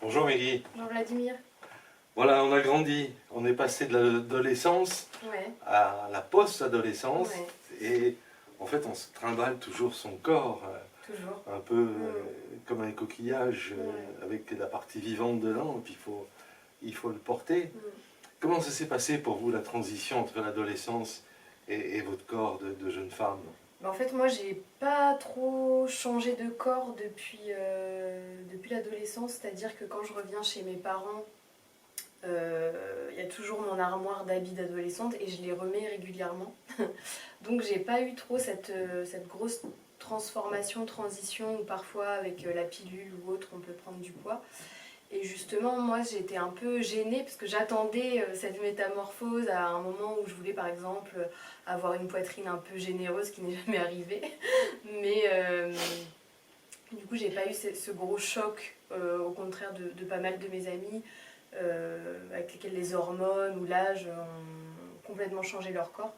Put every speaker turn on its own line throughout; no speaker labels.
Bonjour Meggy.
Bonjour Vladimir.
Voilà, on a grandi, on est passé de l'adolescence
Ouais,
à la post-adolescence
ouais,
et en fait on se trimballe toujours son corps,
toujours.
un peu comme un coquillage
Ouais.
avec la partie vivante dedans et puis il faut le porter.
Mm.
Comment ça s'est passé pour vous la transition entre l'adolescence et votre corps de jeune femme?
En fait, moi, j'ai pas trop changé de corps depuis l'adolescence, c'est-à-dire que quand je reviens chez mes parents, il y a toujours mon armoire d'habits d'adolescente et je les remets régulièrement. Donc, j'ai pas eu trop cette grosse transformation, transition où parfois avec la pilule ou autre, on peut prendre du poids. Et justement, moi, j'étais un peu gênée parce que j'attendais cette métamorphose à un moment où je voulais, par exemple, avoir une poitrine un peu généreuse qui n'est jamais arrivée. Mais du coup, j'ai pas eu ce gros choc, au contraire de pas mal de mes amis, avec lesquels les hormones ou l'âge ont complètement changé leur corps.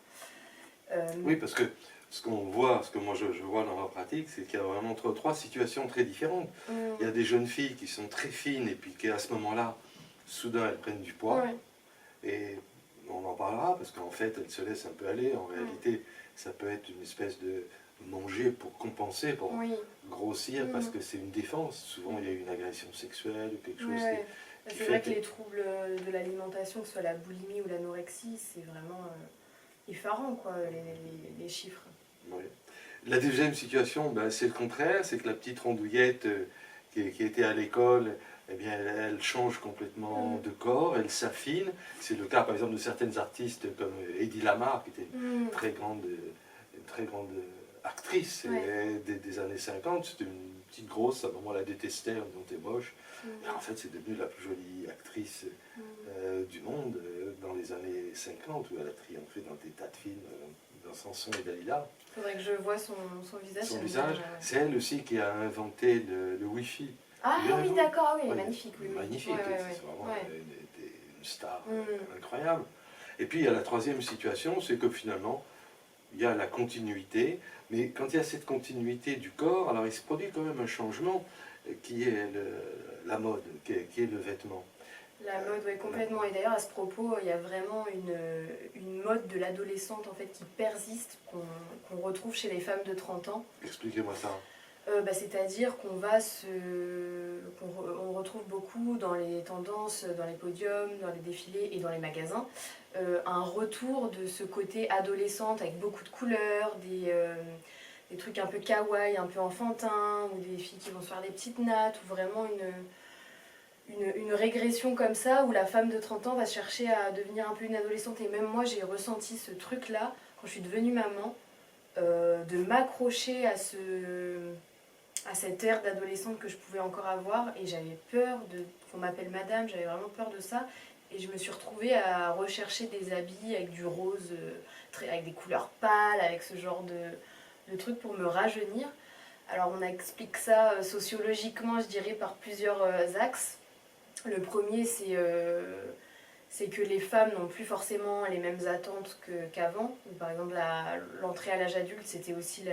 Oui, parce que ce qu'on voit, ce que moi je vois dans ma pratique, c'est qu'il y a vraiment trois situations très différentes. Il y a des jeunes filles qui sont très fines et puis qui à ce moment-là, soudain elles prennent du poids.
ouais,
Et on en parlera parce qu'en fait elles se laissent un peu aller. En
ouais,
réalité, ça peut être une espèce de manger pour compenser, pour
oui,
grossir parce que c'est une défense. Souvent il y a une agression sexuelle ou quelque chose
ouais.
qui
C'est
fait
vrai que
que...
les troubles de l'alimentation, que ce soit la boulimie ou l'anorexie, c'est vraiment effarant, quoi, les chiffres.
Oui. La deuxième situation, ben, c'est le contraire, c'est que la petite rondouillette qui était à l'école, eh bien, elle change complètement de corps, elle s'affine. C'est le cas par exemple de certaines artistes comme Hedy Lamarr, qui était
Mm.
une très grande actrice
Ouais.
des années 50. C'était une petite grosse, à un moment on la détestait en disant t'es moche.
Mm.
Et en fait c'est devenu la plus jolie actrice
Mm.
du monde dans les années 50, où elle a triomphé dans des tas de films, dans Samson et Dalila.
Faudrait que je vois son visage.
Son
Ça me dit
visage,
rien, ouais.
c'est elle aussi qui a inventé le Wi-Fi.
Ah oui,
Souvenez-vous.
d'accord, ah oui, elle est
Ouais,
magnifique, oui, oui.
magnifique,
Ouais, ouais,
c'est vraiment
ouais.
une star
Ouais. Mm.
incroyable. Et puis il y a la troisième situation, c'est que finalement, il y a la continuité, mais quand il y a cette continuité du corps, alors il se produit quand même un changement qui est la mode, qui est le vêtement.
La mode, ouais, complètement. Et d'ailleurs, à ce propos, il y a vraiment une mode de l'adolescente en fait qui persiste, qu'on retrouve chez les femmes de 30 ans.
Expliquez-moi ça.
C'est-à-dire qu'on retrouve beaucoup dans les tendances, dans les podiums, dans les défilés et dans les magasins, un retour de ce côté adolescente avec beaucoup de couleurs, des trucs un peu kawaii, un peu enfantins, ou des filles qui vont se faire des petites nattes, ou vraiment une régression comme ça, où la femme de 30 ans va chercher à devenir un peu une adolescente. Et même moi, j'ai ressenti ce truc-là quand je suis devenue maman, de m'accrocher à cette ère d'adolescente que je pouvais encore avoir, et j'avais peur qu'on m'appelle madame, j'avais vraiment peur de ça, et je me suis retrouvée à rechercher des habits avec du rose, avec des couleurs pâles, avec ce genre de trucs pour me rajeunir. Alors on explique ça sociologiquement, je dirais, par plusieurs axes. Le premier, c'est que les femmes n'ont plus forcément les mêmes attentes qu'avant. Par exemple, l'entrée à l'âge adulte, c'était aussi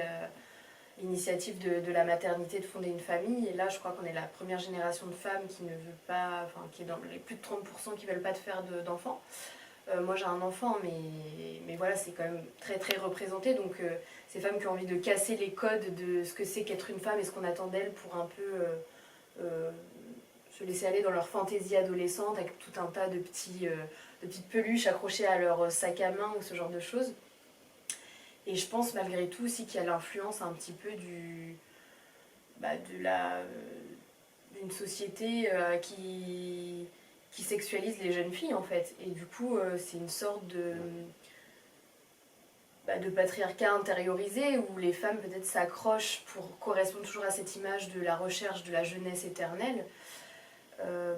l'initiative de la maternité de fonder une famille. Et là, je crois qu'on est la première génération de femmes qui ne veut pas, enfin, qui est dans les plus de 30% qui ne veulent pas de faire d'enfants. Moi, j'ai un enfant, mais voilà, c'est quand même très très représenté. Donc, ces femmes qui ont envie de casser les codes de ce que c'est qu'être une femme et ce qu'on attend d'elles pour un peu euh, se laisser aller dans leur fantaisie adolescente avec tout un tas de petites peluches accrochées à leur sac à main ou ce genre de choses. Et je pense malgré tout aussi qu'il y a l'influence un petit peu d'une société qui sexualise les jeunes filles en fait. Et du coup, c'est une sorte de patriarcat intériorisé où les femmes peut-être s'accrochent pour correspondre toujours à cette image de la recherche de la jeunesse éternelle.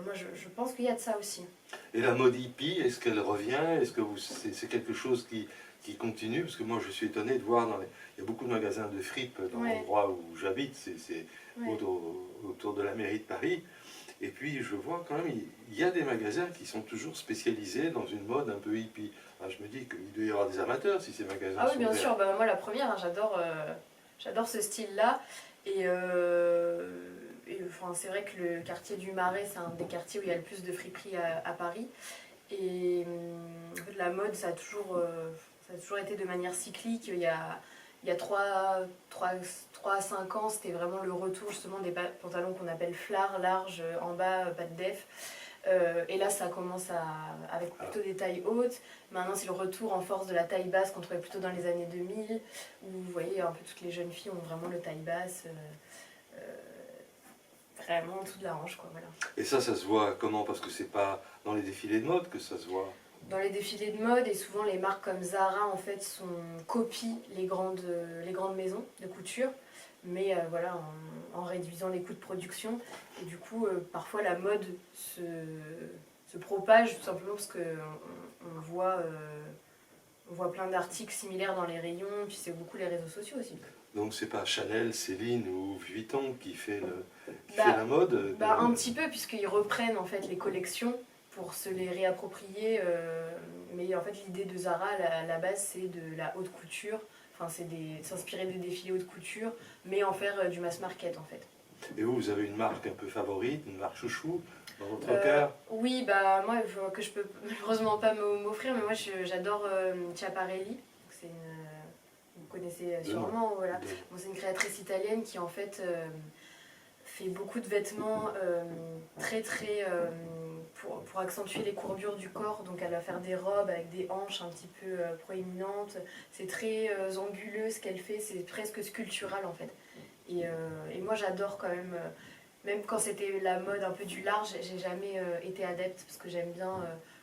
Moi, je pense qu'il y a de ça aussi.
Et la mode hippie, est-ce qu'elle revient? Est-ce que c'est quelque chose qui continue? Parce que moi, je suis étonné de voir, il y a beaucoup de magasins de fripes dans
Ouais.
l'endroit où j'habite, c'est
Ouais.
autour de la mairie de Paris. Et puis, je vois quand même, il y a des magasins qui sont toujours spécialisés dans une mode un peu hippie. Alors, je me dis qu'il doit y avoir des amateurs si ces magasins
Ah oui,
sont
bien
ouverts.
sûr. Moi, la première, hein, j'adore ce style-là. Et, enfin, c'est vrai que le quartier du Marais, c'est un des quartiers où il y a le plus de friperies à Paris. Et en fait, la mode, ça a toujours été de manière cyclique. Il y a 3 à 5 ans, c'était vraiment le retour justement des pantalons qu'on appelle flards, larges, en bas, pas de def. Et là, ça commence avec plutôt des tailles hautes. Maintenant, c'est le retour en force de la taille basse qu'on trouvait plutôt dans les années 2000, où vous voyez un peu toutes les jeunes filles ont vraiment le taille basse, vraiment en dessous de la hanche, quoi, voilà.
Et ça se voit comment? Parce que c'est pas dans les défilés de mode que ça se voit.
Dans les défilés de mode, et souvent les marques comme Zara en fait copient les grandes maisons de couture, mais voilà, en réduisant les coûts de production. Et du coup, parfois la mode se propage tout simplement parce qu'on on voit plein d'articles similaires dans les rayons, puis c'est beaucoup les réseaux sociaux aussi.
Donc c'est pas Chanel, Céline ou Vuitton qui fait
Bah,
la mode
Un petit peu, puisqu'ils reprennent en fait les collections pour se les réapproprier. Mais en fait, l'idée de Zara, à la base, c'est de la haute couture. Enfin, c'est s'inspirer des défilés haute couture, mais en faire du mass market en fait.
Et vous avez une marque un peu favorite, une marque chouchou dans votre cœur?
Oui, bah moi, que je peux heureusement pas m'offrir, mais moi j'adore Schiaparelli. Vous connaissez sûrement, voilà. Bon, c'est une créatrice italienne qui en fait fait beaucoup de vêtements pour accentuer les courbures du corps. Donc elle va faire des robes avec des hanches un petit peu proéminentes. C'est très anguleux ce qu'elle fait, c'est presque sculptural en fait. Et moi j'adore quand même, même quand c'était la mode un peu du large, j'ai jamais été adepte parce que j'aime bien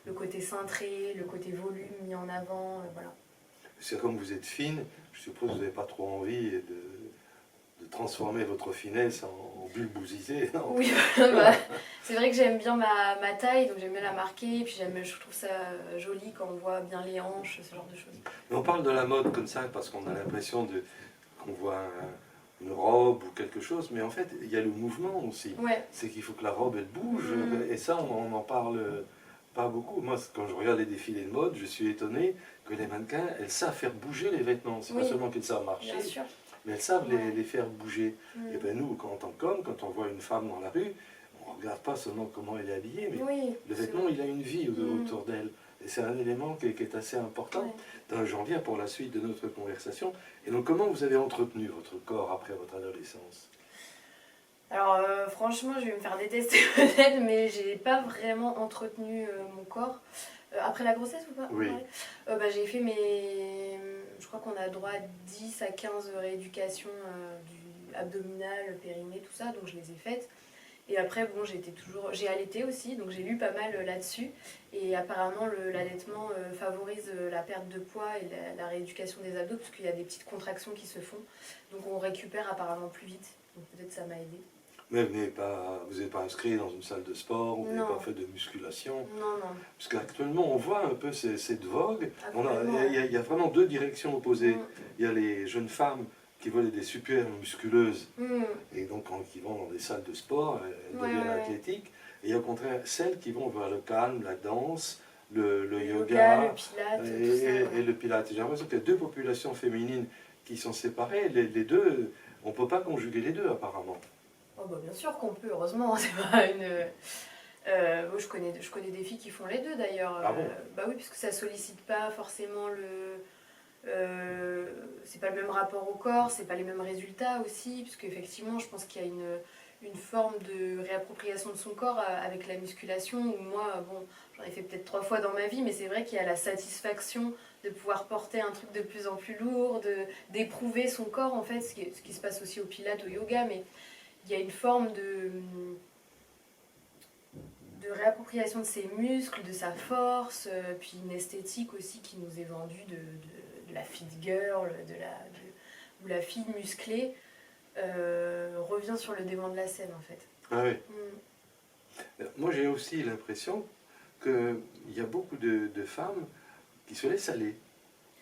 le côté cintré, le côté volume mis en avant, voilà.
C'est comme vous êtes fine, je suppose que vous n'avez pas trop envie de transformer votre finesse en bulbosité.
Oui, bah, c'est vrai que j'aime bien ma taille, donc j'aime bien la marquer, et puis je trouve ça joli quand on voit bien les hanches, ce genre de choses.
Mais on parle de la mode comme ça parce qu'on a l'impression qu'on voit une robe ou quelque chose, mais en fait il y a le mouvement aussi.
Ouais.
C'est qu'il faut que la robe elle bouge, et ça on n'en parle pas beaucoup. Moi quand je regarde les défilés de mode, je suis étonné que les mannequins, elles savent faire bouger les vêtements. C'est pas seulement qu'elles savent marcher, mais elles savent les faire bouger. Et bien nous, en tant qu'hommes, quand on voit une femme dans la rue, on ne regarde pas seulement comment elle est habillée, mais le vêtement il a une vie autour d'elle. Et c'est un élément qui est assez important. J'en viens pour la suite de notre conversation. Et donc, comment vous avez entretenu votre corps après votre adolescence?
Alors, franchement, je vais me faire détester peut-être, mais j'ai pas vraiment entretenu mon corps. Après la grossesse ou pas?
Oui.
Ouais. J'ai fait je crois qu'on a droit à 10 à 15 rééducations du abdominal, périnée, tout ça, donc je les ai faites. Et après, bon, j'ai allaité aussi, donc j'ai lu pas mal là-dessus. Et apparemment, l'allaitement favorise la perte de poids et la rééducation des abdos, parce qu'il y a des petites contractions qui se font. Donc on récupère apparemment plus vite. Donc peut-être ça m'a aidé.
Mais vous n'êtes pas inscrit dans une salle de sport, vous n'avez pas fait de musculation.
Non, non.
Parce qu'actuellement, on voit un peu cette vogue. Il y a vraiment deux directions opposées. Il y a les jeunes femmes qui veulent être des super musculeuses et donc qui vont dans des salles de sport, elles deviennent athlétiques. Et il y a au contraire celles qui vont vers le calme, la danse, le yoga, et le pilate. J'ai l'impression qu'il y a deux populations féminines qui sont séparées. Les deux, on ne peut pas conjuguer les deux apparemment.
Oh bah bien sûr qu'on peut, heureusement. C'est pas une... moi, je connais des filles qui font les deux d'ailleurs.
Ah bon?
Bah oui, parce que ça sollicite pas forcément c'est pas le même rapport au corps, c'est pas les mêmes résultats aussi, puisque effectivement, je pense qu'il y a une forme de réappropriation de son corps avec la musculation, où moi, bon, j'en ai fait peut-être 3 fois dans ma vie, mais c'est vrai qu'il y a la satisfaction de pouvoir porter un truc de plus en plus lourd, d'éprouver son corps en fait, ce qui se passe aussi au pilates, au yoga, mais il y a une forme de réappropriation de ses muscles, de sa force, puis une esthétique aussi qui nous est vendue de la fit girl, où la fille musclée revient sur le devant de la scène en fait.
Ah oui. Moi j'ai aussi l'impression qu'il y a beaucoup de femmes qui se laissent aller,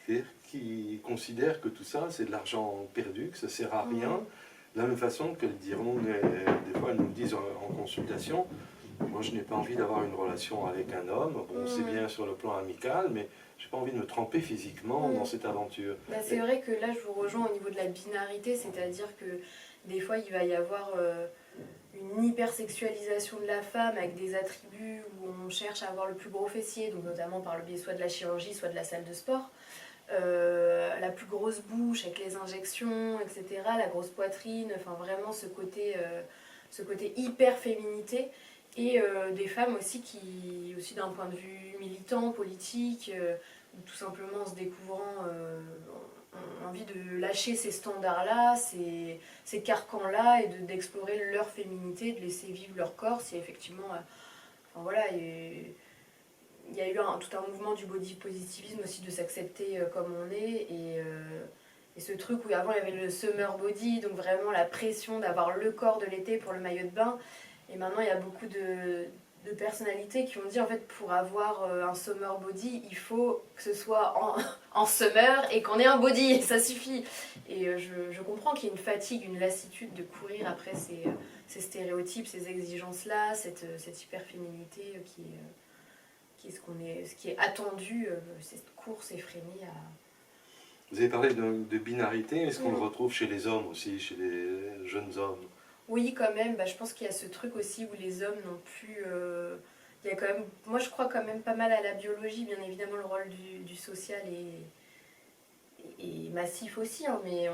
c'est-à-dire qui considèrent que tout ça c'est de l'argent perdu, que ça sert à rien, de la même façon qu'elles diront, des fois elles nous disent en consultation, moi je n'ai pas envie d'avoir une relation avec un homme, bon c'est bien sur le plan amical, mais j'ai pas envie de me tremper physiquement dans cette aventure.
Bah, c'est vrai que là je vous rejoins au niveau de la binarité, c'est-à-dire que des fois il va y avoir une hypersexualisation de la femme avec des attributs où on cherche à avoir le plus gros fessier, donc notamment par le biais soit de la chirurgie, soit de la salle de sport. La plus grosse bouche avec les injections, etc., la grosse poitrine, enfin vraiment ce côté hyper féminité, et des femmes aussi qui, aussi d'un point de vue militant, politique, ou tout simplement en se découvrant, ont envie de lâcher ces standards-là, ces carcans-là, et d'explorer leur féminité, de laisser vivre leur corps, si effectivement, enfin voilà, il y a eu tout un mouvement du body positivisme aussi, de s'accepter comme on est, et ce truc où avant il y avait le summer body, donc vraiment la pression d'avoir le corps de l'été pour le maillot de bain, et maintenant il y a beaucoup de personnalités qui ont dit en fait pour avoir un summer body, il faut que ce soit en summer et qu'on ait un body, et ça suffit. Et je comprends qu'il y ait une fatigue, une lassitude de courir après ces stéréotypes, ces exigences-là, cette hyper-féminité qui est ce qui est attendu, cette course effrénée à...
Vous avez parlé de binarité, est-ce qu'on le retrouve chez les hommes aussi, chez les jeunes hommes?
Oui, quand même, je pense qu'il y a ce truc aussi où les hommes n'ont plus... il y a quand même, moi je crois quand même pas mal à la biologie, bien évidemment le rôle du social est massif aussi, hein, mais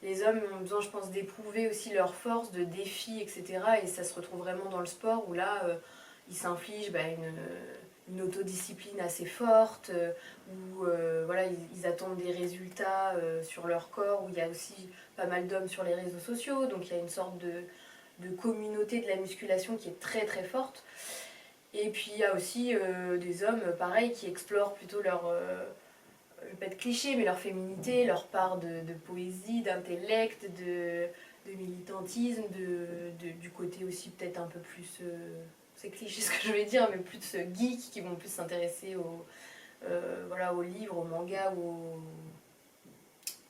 les hommes ont besoin, je pense, d'éprouver aussi leur force, de défis, etc. Et ça se retrouve vraiment dans le sport où là, ils s'infligent une autodiscipline assez forte, où voilà, ils attendent des résultats sur leur corps, où il y a aussi pas mal d'hommes sur les réseaux sociaux, donc il y a une sorte de communauté de la musculation qui est très très forte. Et puis il y a aussi des hommes, pareil, qui explorent plutôt leur, je vais pas être cliché, mais leur féminité, leur part de poésie, d'intellect, de militantisme, du côté aussi peut-être un peu plus... c'est cliché ce que je vais dire, mais plus geek, qui vont plus s'intéresser voilà, aux livres, aux mangas ou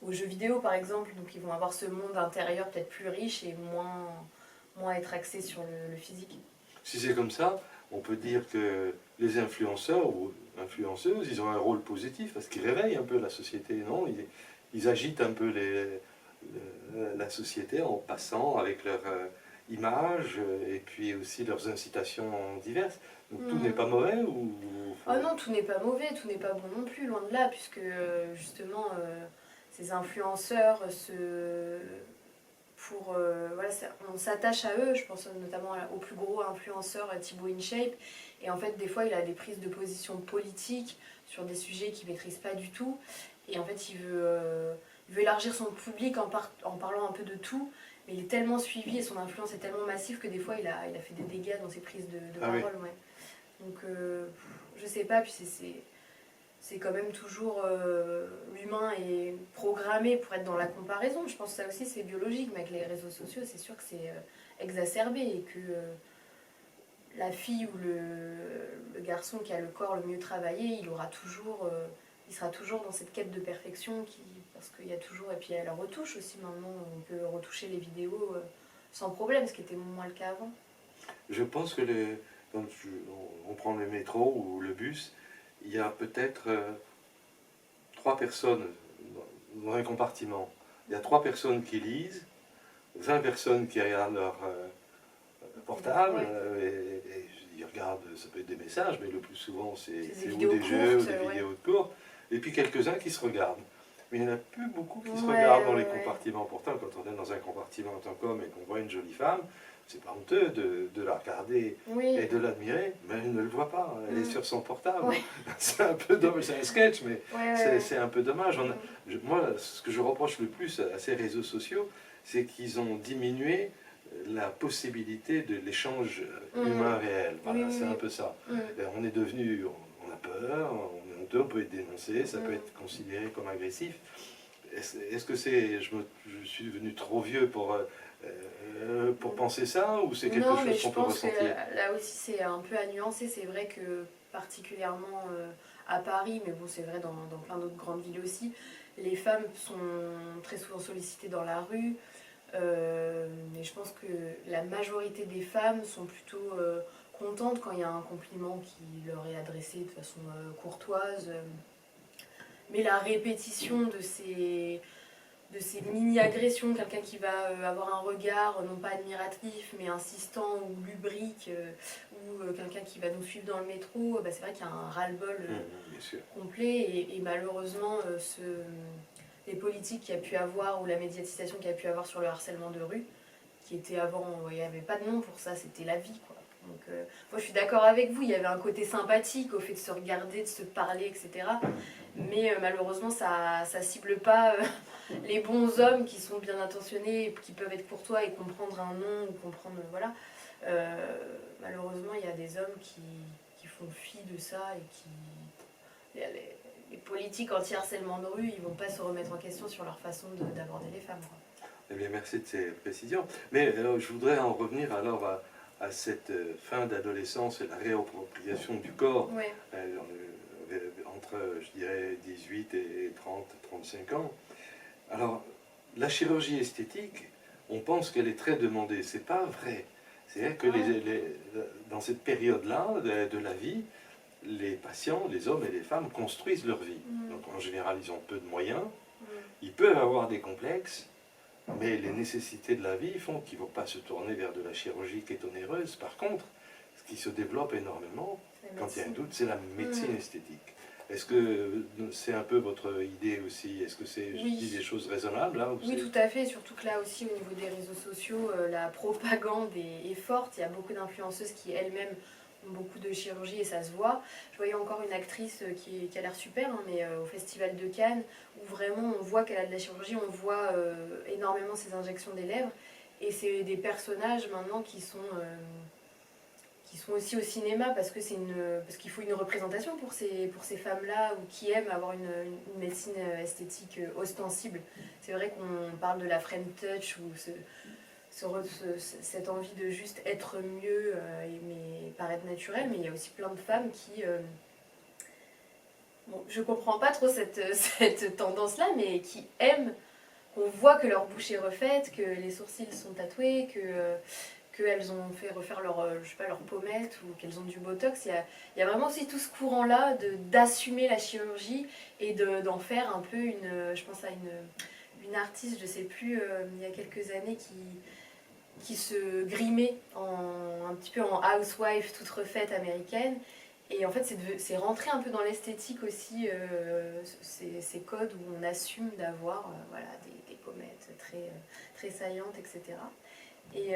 aux jeux vidéo par exemple. Donc ils vont avoir ce monde intérieur peut-être plus riche et moins être axé sur le physique.
Si c'est comme ça, on peut dire que les influenceurs ou influenceuses, ils ont un rôle positif parce qu'ils réveillent un peu la société, non? Ils agitent un peu la société en passant avec leur image et puis aussi leurs incitations diverses. Donc tout n'est pas mauvais ou...
Oh non, tout n'est pas mauvais, tout n'est pas bon non plus, loin de là, puisque justement ces influenceurs voilà, on s'attache à eux, je pense notamment au plus gros influenceur Thibaut InShape, et en fait des fois il a des prises de position politiques sur des sujets qu'il ne maîtrise pas du tout, et en fait il veut élargir son public en parlant un peu de tout, mais il est tellement suivi et son influence est tellement massive que des fois il a fait des dégâts dans ses prises de parole.
Oui.
Ouais. Donc je sais pas, puis c'est quand même toujours l'humain est programmé pour être dans la comparaison. Je pense que ça aussi c'est biologique, mais avec les réseaux sociaux c'est sûr que c'est exacerbé, et que la fille ou le garçon qui a le corps le mieux travaillé, il sera toujours dans cette quête de perfection, parce qu'il y a toujours, et puis il y a la retouche aussi maintenant, on peut retoucher les vidéos sans problème, ce qui était moins le cas avant.
Je pense que quand on prend le métro ou le bus, il y a peut-être 3 personnes dans un compartiment. Il y a 3 personnes qui lisent, 20 personnes qui regardent leur portable, et ils regardent, ça peut être des messages, mais le plus souvent c'est ou des jeux ou des vidéos de cours, et puis quelques-uns qui se regardent. Mais il n'y en a plus beaucoup qui se regardent dans les compartiments. Pourtant, quand on est dans un compartiment en tant qu'homme et qu'on voit une jolie femme, c'est pas honteux de la regarder et de l'admirer, mais elle ne le voit pas, elle est sur son portable. C'est un peu dommage, c'est un sketch, mais c'est un peu dommage. Moi, ce que je reproche le plus à ces réseaux sociaux, c'est qu'ils ont diminué la possibilité de l'échange humain réel. Voilà, c'est un peu ça. On est devenu, on a peur, on est honteux, on peut être dénoncé, ça peut être considéré comme agressif. Est-ce que je suis devenu trop vieux pour penser ça, ou c'est quelque chose qu'on peut ressentir?
Non, mais je pense que là aussi c'est un peu à nuancer. C'est vrai que particulièrement à Paris, mais bon c'est vrai dans plein d'autres grandes villes aussi, les femmes sont très souvent sollicitées dans la rue, mais je pense que la majorité des femmes sont plutôt contentes quand il y a un compliment qui leur est adressé de façon courtoise. Mais la répétition de ces mini-agressions, quelqu'un qui va avoir un regard non pas admiratif mais insistant ou lubrique, ou quelqu'un qui va nous suivre dans le métro, c'est vrai qu'il y a un ras-le-bol
bien sûr.
complet et malheureusement les politiques qu'il y a pu avoir ou la médiatisation qu'il y a pu avoir sur le harcèlement de rue, qui était avant, il n'y avait pas de nom pour ça, c'était la vie quoi. Donc moi je suis d'accord avec vous, il y avait un côté sympathique au fait de se regarder, de se parler, etc. Mais malheureusement ça cible pas les bons hommes qui sont bien intentionnés, qui peuvent être courtois et comprendre un nom ou comprendre, voilà. Malheureusement il y a des hommes qui font fi de ça et qui... Les politiques anti-harcèlement de rue, ils vont pas se remettre en question sur leur façon d'aborder les femmes, quoi.
Eh bien, merci de ces précisions. Mais je voudrais en revenir alors à cette fin d'adolescence et la réappropriation du corps
Ouais.
entre, je dirais, 18 et 30, 35 ans. Alors, la chirurgie esthétique, on pense qu'elle est très demandée. C'est pas vrai. C'est-à-dire que dans cette période-là de la vie, les patients, les hommes et les femmes, construisent leur vie. Donc, en général, ils ont peu de moyens. Ils peuvent avoir des complexes. Mais les nécessités de la vie font qu'ils ne vont pas se tourner vers de la chirurgie qui est onéreuse. Par contre, ce qui se développe énormément, quand il y a un doute, c'est la médecine esthétique. Est-ce que c'est un peu votre idée aussi? Est-ce que c'est des choses raisonnables là,
Oui, tout à fait. Surtout que là aussi, au niveau des réseaux sociaux, la propagande est forte. Il y a beaucoup d'influenceuses qui elles-mêmes ont beaucoup de chirurgie et ça se voit. Je voyais encore une actrice qui a l'air super, hein, mais au Festival de Cannes, où vraiment on voit qu'elle a de la chirurgie, on voit énormément ses injections des lèvres. Et c'est des personnages maintenant qui sont aussi au cinéma parce qu'il faut une représentation pour ces femmes-là ou qui aiment avoir une médecine esthétique ostensible. C'est vrai qu'on parle de la French touch ou cette envie de juste être mieux mais paraître naturel, mais il y a aussi plein de femmes qui... Bon, je comprends pas trop cette tendance-là, mais qui aiment qu'on voit que leur bouche est refaite, que les sourcils sont tatoués, qu'elles ont fait refaire leur pommette ou qu'elles ont du botox. Il y a vraiment aussi tout ce courant-là d'assumer la chirurgie et d'en faire un peu je pense à une artiste, je sais plus, il y a quelques années qui se grimait un petit peu en housewife toute refaite américaine. Et en fait, c'est rentré un peu dans l'esthétique aussi, ces codes où on assume d'avoir des pommettes très saillantes, etc. Et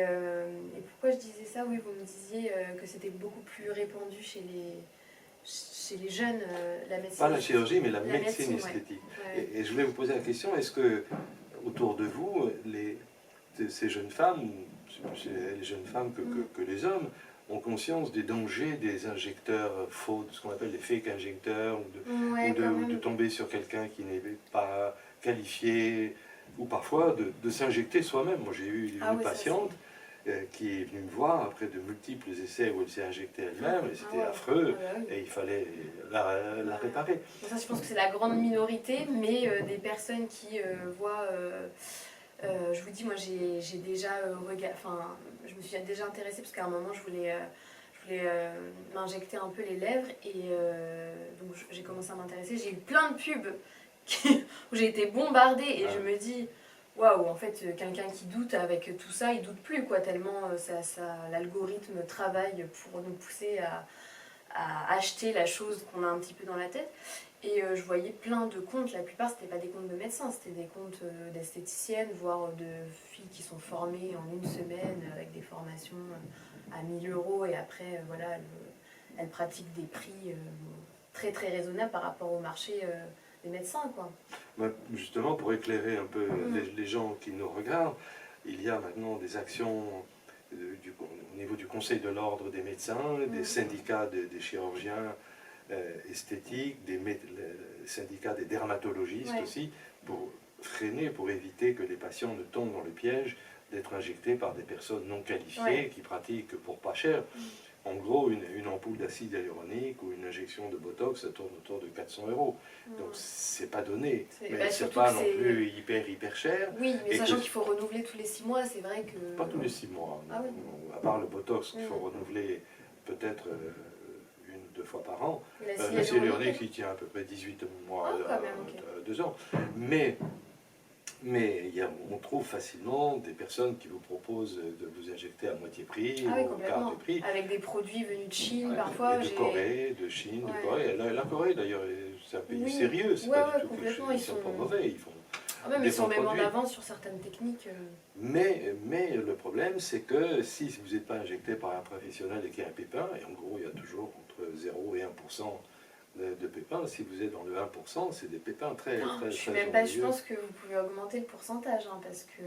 pourquoi je disais ça? Oui, vous me disiez que c'était beaucoup plus répandu chez les jeunes, la médecine.
Pas la chirurgie, mais la médecine esthétique.
Ouais.
Et je voulais vous poser la question, est-ce que autour de vous, ces jeunes femmes, les jeunes femmes que les hommes, ont conscience des dangers des injecteurs faux, de ce qu'on appelle les fake injecteurs, ou de tomber sur quelqu'un qui n'est pas qualifié, ou parfois de s'injecter soi-même. Moi j'ai eu une patiente qui est venue me voir après de multiples essais où elle s'est injectée elle-même, et c'était affreux, et il fallait la réparer.
Ça, je pense que c'est la grande minorité, mais des personnes qui voient... je vous dis, moi j'ai déjà je me suis déjà intéressée parce qu'à un moment je voulais m'injecter un peu les lèvres et donc j'ai commencé à m'intéresser. J'ai eu plein de pubs où j'ai été bombardée et je me dis waouh, en fait quelqu'un qui doute avec tout ça, il doute plus quoi, tellement l'algorithme travaille pour nous pousser à acheter la chose qu'on a un petit peu dans la tête. Et je voyais plein de comptes, la plupart c'était pas des comptes de médecins, c'était des comptes d'esthéticiennes, voire de filles qui sont formées en une semaine avec des formations à 1000 € et après elles pratiquent des prix très très raisonnables par rapport au marché des médecins, quoi.
Justement, pour éclairer un peu les gens qui nous regardent, il y a maintenant des actions au niveau du Conseil de l'ordre des médecins, des syndicats des chirurgiens esthétiques, des syndicats des dermatologistes aussi, pour freiner, pour éviter que les patients ne tombent dans le piège d'être injectés par des personnes non qualifiées qui pratiquent pour pas cher. En gros, une ampoule d'acide hyaluronique ou une injection de Botox, ça tourne autour de 400 €. Donc c'est pas donné, mais c'est pas non plus hyper cher.
Oui, mais sachant qu'il faut renouveler tous les 6 mois, c'est vrai que...
Pas tous les 6 mois,
ah, oui.
À part le Botox qu'il faut renouveler peut-être 1 ou 2 fois par an. L'acide hyaluronique, il tient à peu près 18 mois, 2 ans. Mais Mais on trouve facilement des personnes qui vous proposent de vous injecter à moitié prix
Ah oui,
ou au quart
complètement.
de prix.
Avec des produits venus de Chine,
Ouais,
parfois.
et de Corée, de Chine,
Ouais.
de Corée. La Corée d'ailleurs, c'est un pays
Oui.
sérieux, c'est
Ouais,
pas
ouais,
du tout quelque
complètement,
chose,
ils
ils sont
sont...
pas mauvais, ils font
Ah ouais, mais
des
ils sont
bons
même en
produits.
avance sur certaines techniques.
Mais le problème, c'est que si vous n'êtes pas injecté par un professionnel et qu'il y a un pépin, et en gros il y a toujours entre 0 et 1% de pépins, si vous êtes dans le 1%, c'est des pépins très,
Oh,
très,
je suis
très
même pas, je
ennuyeux.
pense que vous pouvez augmenter le pourcentage, hein, parce que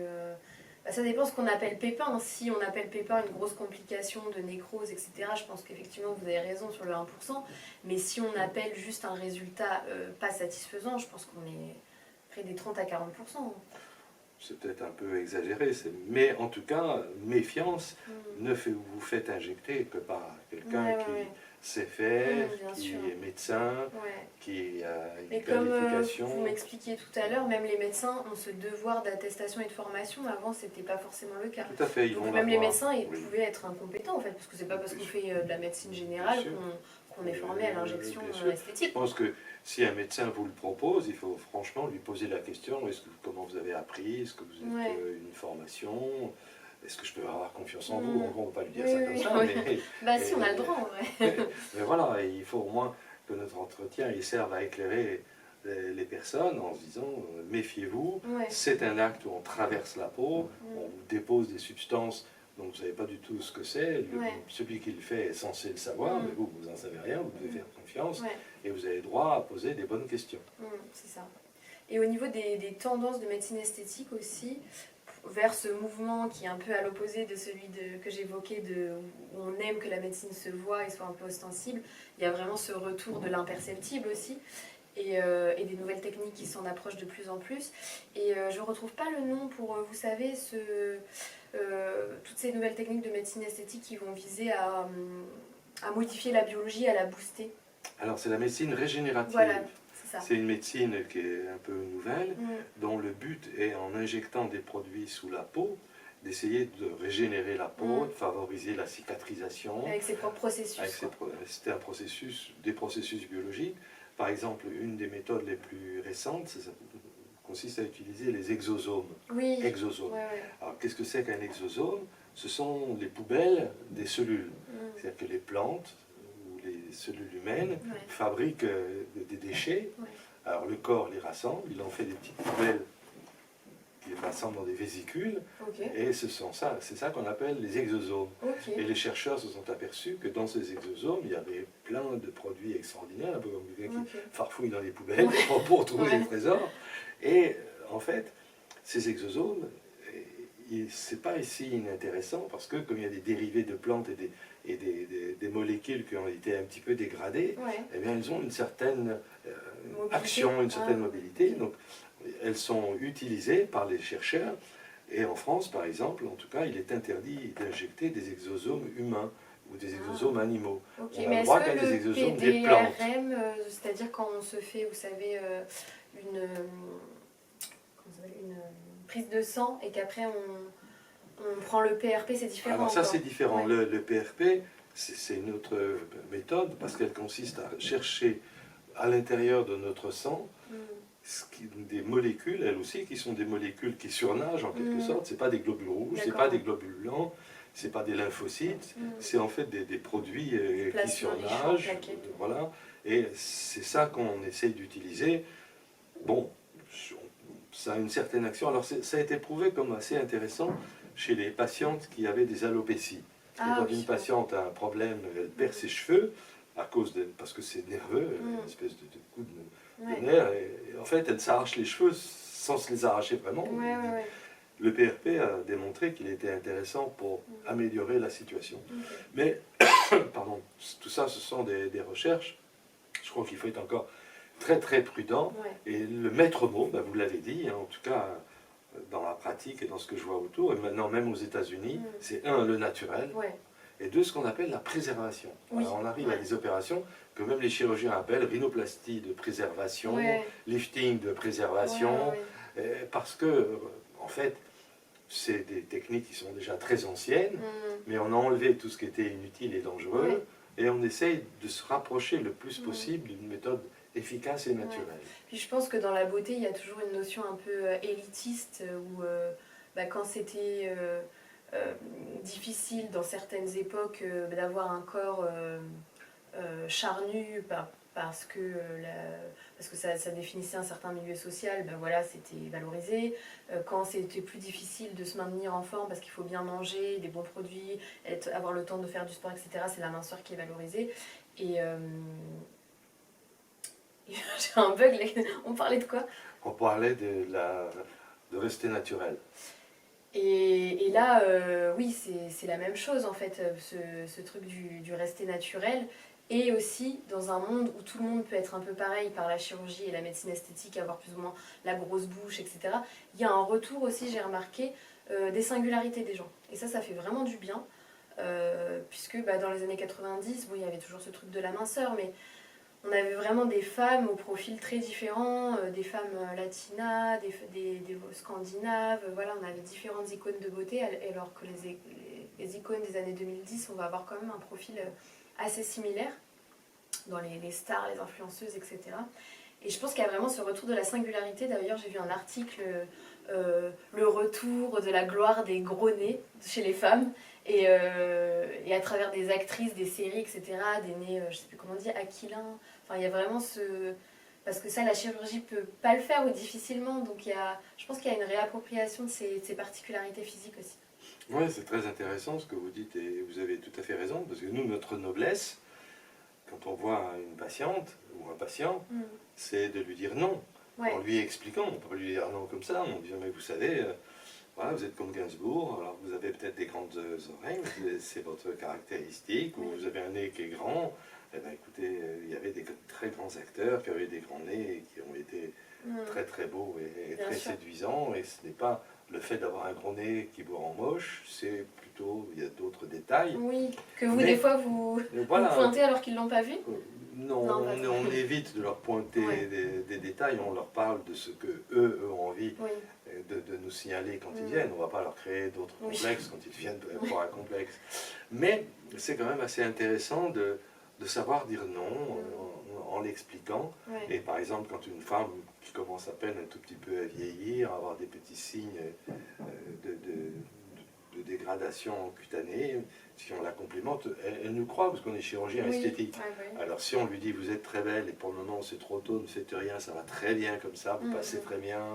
bah, ça dépend ce qu'on appelle pépin. Si on appelle pépin une grosse complication de nécrose, etc., je pense qu'effectivement vous avez raison sur le 1%. Mais si on appelle juste un résultat pas satisfaisant, je pense qu'on est près des 30 à 40%.
C'est peut-être un peu exagéré, mais en tout cas, méfiance,
Mm.
vous faites injecter que par quelqu'un
Ouais, ouais,
qui
ouais.
sait faire,
Bien
qui
sûr.
est médecin,
Ouais.
qui a
Mais
une
comme
qualification.
vous m'expliquiez tout à l'heure, même les médecins ont ce devoir d'attestation et de formation. Avant, c'était pas forcément le cas.
Tout à fait, ils
Donc
vont
même les
l'avoir.
médecins, ils
Oui.
pouvaient être incompétents en fait, parce que c'est pas parce qu'on
Bien sûr.
fait de la médecine
Bien
générale
sûr.
qu'on est formé à l'injection
Bien sûr. Je
esthétique.
pense que si un médecin vous le propose, il faut franchement lui poser la question, comment vous avez appris, est-ce que vous êtes
Ouais.
une formation, est-ce que je peux avoir confiance en vous?
Mm.
En gros, on ne va pas lui dire
Oui,
ça
oui,
comme
oui.
ça, mais,
Bah si, on a le droit en vrai.
mais voilà, il faut au moins que notre entretien il serve à éclairer les personnes en se disant méfiez-vous,
Ouais.
c'est un acte où on traverse la peau,
Mm.
on vous dépose des substances dont vous ne savez pas du tout ce que c'est,
Ouais.
celui qui le fait est censé le savoir,
Mm.
mais vous n'en savez rien, vous devez faire confiance
Ouais.
et vous avez droit à poser des bonnes questions.
C'est ça. Et au niveau des tendances de médecine esthétique aussi, vers ce mouvement qui est un peu à l'opposé de celui que j'évoquais, où on aime que la médecine se voit et soit un peu ostensible, il y a vraiment ce retour de l'imperceptible aussi, et des nouvelles techniques qui s'en approchent de plus en plus. Et je ne retrouve pas le nom pour, vous savez, toutes ces nouvelles techniques de médecine esthétique qui vont viser à modifier la biologie, à la booster.
Alors c'est la médecine régénérative.
Voilà, c'est ça.
C'est une médecine qui est un peu nouvelle,
Mm.
dont le but est, en injectant des produits sous la peau, d'essayer de régénérer la peau,
Mm.
de favoriser la cicatrisation.
Avec ses propres processus.
C'était des processus biologiques. Par exemple, une des méthodes les plus récentes, ça consiste à utiliser les exosomes.
Oui.
Exosomes.
Ouais, ouais.
Alors qu'est-ce que c'est qu'un exosome? Ce sont les poubelles des cellules.
Mm.
C'est-à-dire que les plantes ou les cellules humaines
Ouais.
fabriquent des déchets.
Ouais.
Alors le corps les rassemble, il en fait des petites poubelles qu'il rassemble dans des vésicules,
Ok.
et c'est ça qu'on appelle les exosomes.
Ok.
Et les chercheurs se sont aperçus que dans ces exosomes, il y avait plein de produits extraordinaires, un peu comme quelqu'un qui
Ok.
farfouille dans les poubelles
Ouais.
pour trouver
Ouais.
des trésors. Et en fait, ces exosomes, c'est pas si inintéressant parce que comme il y a des dérivés de plantes et des molécules qui ont été un petit peu dégradées,
Ouais.
eh bien, elles ont une certaine
Mobilité.
action, une certaine
Ah.
mobilité. Donc, elles sont utilisées par les chercheurs. Et en France, par exemple, en tout cas, il est interdit d'injecter des exosomes humains ou des exosomes animaux.
Ok,
On a
mais
le
est-ce
droit
que
qu'à des
le
exosomes des plantes.
PDRM, c'est-à-dire quand on se fait, vous savez, une, comment ça s'appelle, une prise de sang et qu'après on prend le PRP, c'est différent
Alors ça,
encore.
c'est différent.
Ouais.
Le PRP, c'est une autre méthode parce qu'elle consiste à chercher à l'intérieur de notre sang
Mm.
des molécules, elles aussi, qui sont des molécules qui surnagent en quelque sorte. C'est pas des globules rouges, c'est
D'accord.
pas des globules blancs, c'est pas des lymphocytes,
Mm.
c'est en fait des produits qui
Plasma riche en
surnagent.
plaquettes.
Voilà. Et c'est ça qu'on essaye d'utiliser. Bon, ça a une certaine action. Alors ça a été prouvé comme assez intéressant chez les patientes qui avaient des alopécies.
Ah,
Quand
oui.
une patiente a un problème, elle perd ses cheveux parce que c'est nerveux,
Mm.
une espèce de coup de
Ouais.
nerf, et en fait elle s'arrache les cheveux sans se les arracher vraiment.
Ouais, ouais, ouais.
Le PRP a démontré qu'il était intéressant pour améliorer la situation.
Ok.
Mais, pardon, tout ça ce sont des recherches. Je crois qu'il faut être encore très très prudent.
Ouais.
Et le maître mot, ben, vous l'avez dit, hein, en tout cas dans la pratique et dans ce que je vois autour, et maintenant même aux États-Unis, c'est un, le naturel,
Ouais.
et deux, ce qu'on appelle la préservation.
Oui.
Alors, on arrive
Ouais.
à des opérations que même les chirurgiens appellent rhinoplastie de préservation,
Ouais.
lifting de préservation,
Ouais, ouais.
parce que, en fait, c'est des techniques qui sont déjà très anciennes,
Mm.
mais on a enlevé tout ce qui était inutile et dangereux,
Ouais.
et on essaye de se rapprocher le plus
Mm.
possible d'une méthode efficace et naturelle.
Puis je pense que dans la beauté, il y a toujours une notion un peu élitiste où quand c'était difficile dans certaines époques d'avoir un corps charnu parce que ça définissait un certain milieu social, voilà, c'était valorisé. Quand c'était plus difficile de se maintenir en forme parce qu'il faut bien manger, des bons produits, avoir le temps de faire du sport, etc., c'est la minceur qui est valorisée. Et j'ai un bug là. On parlait de quoi?
On parlait de rester naturel.
Et là, oui, c'est la même chose en fait, ce truc du rester naturel. Et aussi dans un monde où tout le monde peut être un peu pareil par la chirurgie et la médecine esthétique, avoir plus ou moins la grosse bouche, etc. Il y a un retour aussi, j'ai remarqué, des singularités des gens. Et ça fait vraiment du bien. Puisque dans les années 90, bon, il y avait toujours ce truc de la minceur, mais on avait vraiment des femmes au profil très différent, des femmes latinas, des scandinaves, voilà, on avait différentes icônes de beauté, alors que les icônes des années 2010, on va avoir quand même un profil assez similaire dans les stars, les influenceuses, etc. Et je pense qu'il y a vraiment ce retour de la singularité. D'ailleurs, j'ai vu un article, le retour de la gloire des gros nez chez les femmes. Et à travers des actrices, des séries, etc., des nez, je sais plus comment on dit, aquilins. Enfin, il y a vraiment ce... Parce que ça, la chirurgie peut pas le faire ou difficilement. Donc je pense qu'il y a une réappropriation de ces particularités physiques aussi.
Oui, c'est très intéressant ce que vous dites et vous avez tout à fait raison. Parce que nous, notre noblesse, quand on voit une patiente ou un patient, c'est de lui dire non.
Ouais.
En lui expliquant, on peut pas lui dire non comme ça, on dit mais vous savez, voilà, vous êtes comme Gainsbourg, alors vous avez peut-être des grandes oreilles, c'est votre caractéristique, ou vous avez un nez qui est grand. Eh bien écoutez, il y avait des très grands acteurs qui avaient des grands nez et qui ont été très très beaux et très séduisants, et ce n'est pas le fait d'avoir un gros nez qui vous rend moche, c'est plutôt, il y a d'autres détails.
Oui, que vous, des fois, vous pointez alors qu'ils ne l'ont pas vu.
Non, on évite de leur pointer des détails, on leur parle de ce que eux ont envie de nous signaler quand ils viennent. On ne va pas leur créer d'autres complexes quand ils viennent pour un complexe. Mais c'est quand même assez intéressant de savoir dire non en l'expliquant. Et par exemple, quand une femme qui commence à peine un tout petit peu à vieillir, à avoir des petits signes de dégradation cutanée, si on la complimente, elle nous croit parce qu'on est chirurgien esthétique. Alors si on lui dit vous êtes très belle et pour le moment c'est trop tôt, ne faites rien, ça va très bien comme ça, vous passez très bien,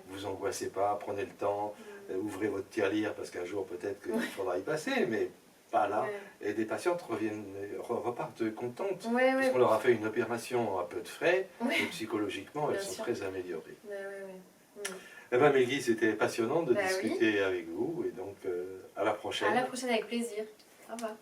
vous angoissez pas, prenez le temps, ouvrez votre tirelire parce qu'un jour peut-être qu'il faudra y passer, mais pas là. Et des patientes repartent contentes parce qu'on leur a fait une opération à peu de frais et psychologiquement elles sont très améliorées. Eh bien Mélgie, c'était passionnant de discuter avec vous et donc à la prochaine.
À la prochaine avec plaisir. Au revoir.